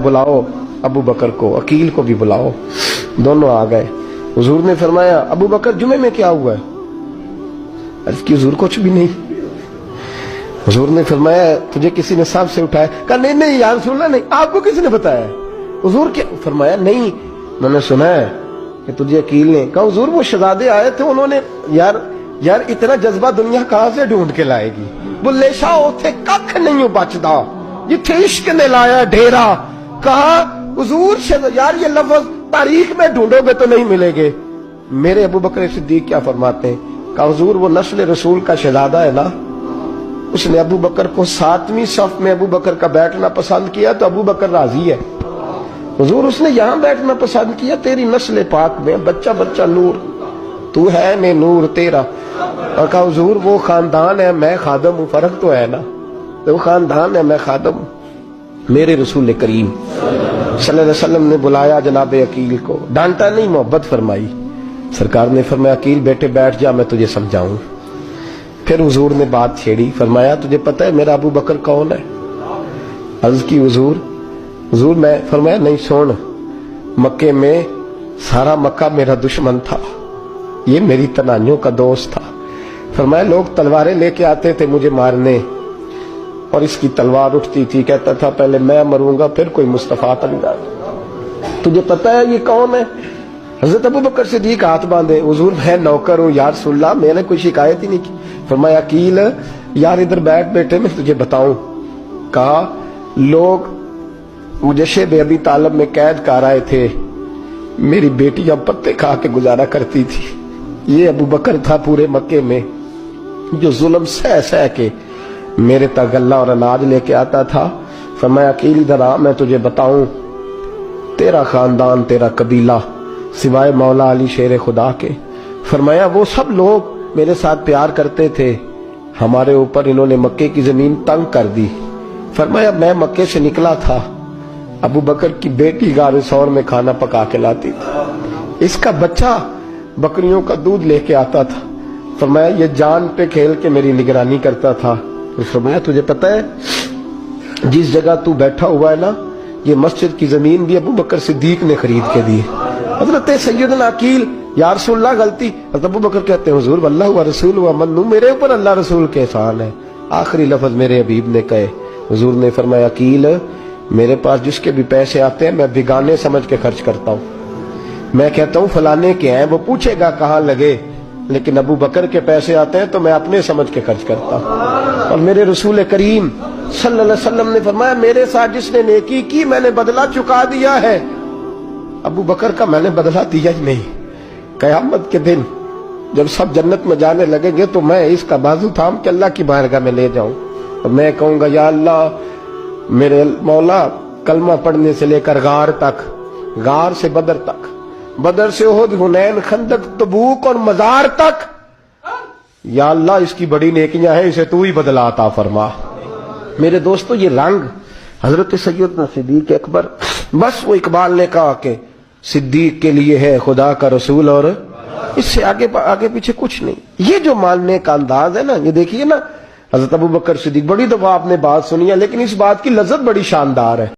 बुलाओ अबू बकर को, अकील को भी बुलाओ। दोनों आ गए। हुजूर ने फरमाया अबू बकर जुमे में क्या हुआ है? अर्ज की हुजूर कुछ भी नहीं। हुजूर ने फरमाया तुझे किसी ने सांप से उठाया? कहा नहीं नहीं या रसूल अल्लाह, नहीं। आपको किसी ने बताया? हुजूर क्या फरमाया? नहीं मैंने सुना है कि तुझे अकील ने। कहा हुजूर वो शहजादे आए थे, उन्होंने यार इतना जज्बा दुनिया कहां से ढूंढ के लाएगी? बुल्ले शाह उथे कख नहीं बचदा जिथे इश्क ने लाया डेरा। कहा हुजूर यार ये लफ्ज तारीख में ढूंढोगे तो नहीं मिलेंगे। मेरे अबू बकर सिद्दीक क्या फरमाते हैं? कहा हुजूर वो नस्ल रसूल का शहजादा है ना, उसने अबू बकर को 7वीं सफ में अबू बकर का बैठना पसंद किया तो अबू बकर राजी है। हुजूर उसने यहां बैठना पसंद किया, तेरी नस्ल पाक में बच्चा बच्चा नूर, तू है मैं नूर तेरा। और कहा हुजूर वो खानदान है मैं खादम हूं, फर्क तो है ना, वो खानदान है मैं खादम। मेरे रसूल करीम सल्लल्लाहु अलैहि वसल्लम ने बुलाया जनाब अकील को, डांटा नहीं, मोहब्बत फरमाई। सरकार ने फरमाया अकील बेटे बैठ जा, मैं तुझे समझाऊं। फिर हुजूर ने बात छेड़ी, फरमाया तुझे पता है मेरा अबू बकर कौन है? अर्ज की हुजूर मैं। फरमाया नहीं सुन, मक्के में सारा मक्का मेरा दुश्मन था, ये मेरी तनाइयों का दोस्त था। फरमाया लोग तलवारें लेके आते थे मुझे मारने और इसकी तलवार उठती थी, कहता था पहले मैं मरूंगा फिर कोई मुस्तफा तक। तुझे पता है ये कौन है? हजरत अबू बकर सिद्दीक हाथ बांधे, हुजूर मैं नौकर हूं यार सुल्ला, मैंने कोई शिकायत ही नहीं की। फरमाया अकील यार इधर बैठ बेटे मैं तुझे बताऊं। कहा लोग मुझे शेब अबी तालिब में कैद कर आए थे, मेरी बेटियां पत्ते खा के गुजारा करती थी। ये अबू बकर था पूरे मक्के में जो जुल्म सह सह के मेरे तक गल्ला और अनाज लेके आता था। फरमाया अकील इधर आ मैं तुझे बताऊं, तेरा खानदान तेरा कबीला सिवाय मौला अली शेर खुदा के, फरमाया वो सब लोग मेरे साथ प्यार करते थे, हमारे ऊपर इन्होंने मक्के की जमीन तंग कर दी। फरमाया मैं मक्के से निकला था, अबू बकर की बेटी गारे सौर में खाना पका के लाती थी, इसका बच्चा बकरियों का दूध लेके आता था। फरमाया ये जान पे खेल के मेरी निगरानी करता था। फरमाया तुझे पता है जिस जगह तू बैठा हुआ है ना, ये मस्जिद की जमीन भी अबू बकर सिद्दीक ने खरीद के दी। हजरत सैयदना अकील या रसूल अल्लाह गलती, अबू बकर कहते हैं हुजूर अल्लाह हुआ रसूल हुआ मन्नू, मेरे ऊपर अल्लाह रसूल के एहसान है। आखिरी लफ्ज मेरे हबीब ने कहे। हुजूर ने फरमाया अकील मेरे पास जिसके भी पैसे आते हैं मैं बिगाने समझ के खर्च करता हूँ। मैं कहता हूँ फलाने के हैं, वो पूछेगा कहाँ लगे, लेकिन अबू बकर के पैसे आते हैं तो मैं अपने समझ के खर्च करता हूँ। और मेरे रसूल करीम सल्लल्लाहु अलैहि वसल्लम ने फरमाया मेरे साथ जिसने नेकी की मैंने बदला चुका दिया है। अबू बकर का मैंने बदला दिया ही नहीं। कयामत के दिन जब सब जन्नत में जाने लगेंगे तो मैं इसका बाजू थाम के अल्लाह की बारगाह में ले जाऊं और मैं कहूंगा या अल्लाह मेरे मौला कलमा पढ़ने से लेकर गार तक, गार से बदर तक, बदर से उहद हुनैन खंदक तबूक और मजार तक, या अल्लाह इसकी बड़ी नेकियां हैं, इसे तू ही बदला अता फरमा। मेरे दोस्तों ये रंग हजरत सैयदना सिद्दीक अकबर, बस वो इकबाल ने कहा कि सिद्दीक के लिए है खुदा का रसूल और इससे आगे पीछे कुछ नहीं। ये जो मानने का अंदाज है ना, ये देखिए ना हजरत अबू बकर सिद्दीक, बड़ी दफा आपने बात सुनी है लेकिन इस बात की लज्जत बड़ी शानदार है।